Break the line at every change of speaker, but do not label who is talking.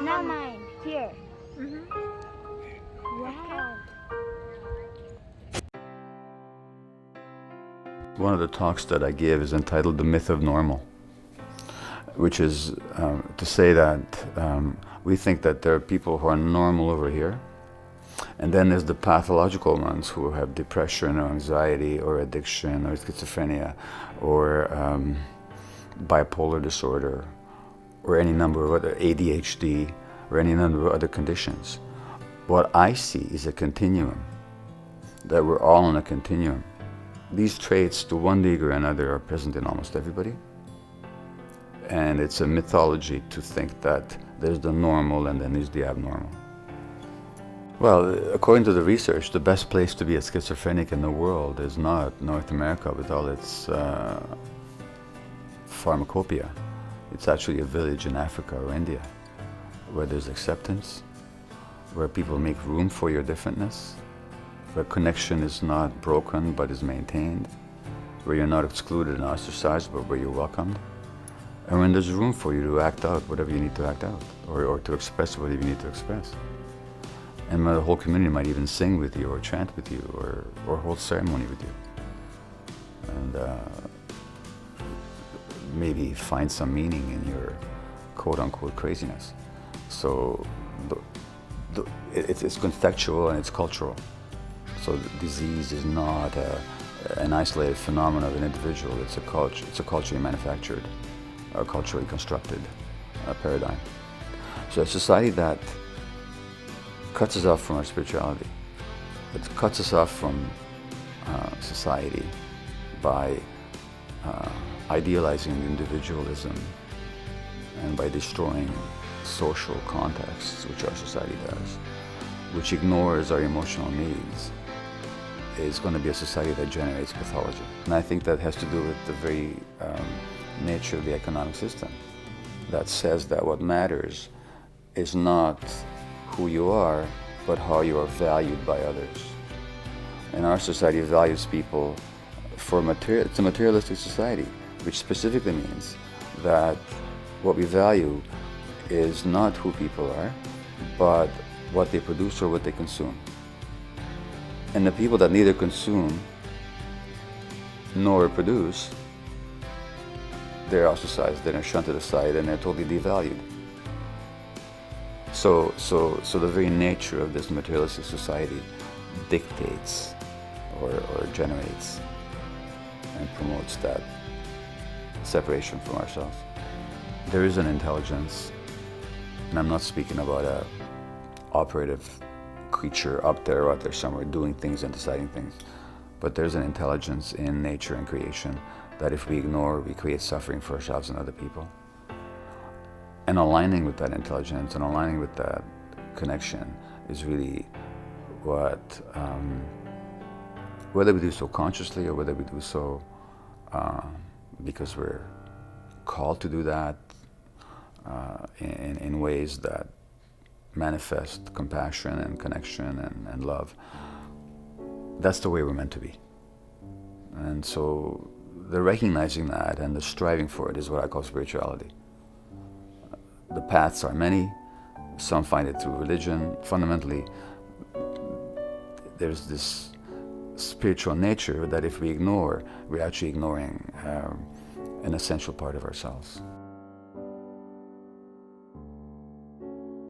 not mine. Here.
Mhm.
Wow.
One of the talks that I give is entitled The Myth of Normal, which is to say that we think that there are people who are normal over here, and then there's the pathological ones who have depression or anxiety or addiction or schizophrenia or bipolar disorder or any number of other ADHD or any number of other conditions. What I see is a continuum, that we're all on a continuum. These traits, to one degree or another, are present in almost everybody. And it's a mythology to think that there's the normal and then there's the abnormal. Well, according to the research, the best place to be a schizophrenic in the world is not North America with all its pharmacopoeia. It's actually a village in Africa or India, where there's acceptance, where people make room for your differentness, where connection is not broken but is maintained, where you're not excluded and ostracized but where you're welcomed, and when there's room for you to act out whatever you need to act out, or to express whatever you need to express. And the whole community might even sing with you or chant with you or hold ceremony with you. And maybe find some meaning in your quote-unquote craziness. So it's contextual and it's cultural. So disease is not an isolated phenomenon of an individual. It's a culturally manufactured, or culturally constructed paradigm. So a society that cuts us off from our spirituality, that cuts us off from society by idealizing individualism and by destroying social contexts, which our society does, which ignores our emotional needs, is going to be a society that generates pathology. And I think that has to do with the very nature of the economic system, that says that what matters is not who you are, but how you are valued by others. And our society values people for material. It's a materialistic society, which specifically means that what we value is not who people are, but what they produce or what they consume. And the people that neither consume nor produce, they're ostracized, they're shunted aside, and they're totally devalued. So the very nature of this materialistic society dictates or generates and promotes that separation from ourselves. There is an intelligence, and I'm not speaking about a operative creature up there or out there somewhere doing things and deciding things, but there's an intelligence in nature and creation that if we ignore, we create suffering for ourselves and other people. And aligning with that intelligence and aligning with that connection is really what, whether we do so consciously or whether we do so because we're called to do that in ways that manifest compassion and connection and love, that's the way we're meant to be. And so the recognizing that and the striving for it is what I call spirituality. The paths are many. Some find it through religion. Fundamentally, there's this spiritual nature that if we ignore, we're actually ignoring an essential part of ourselves.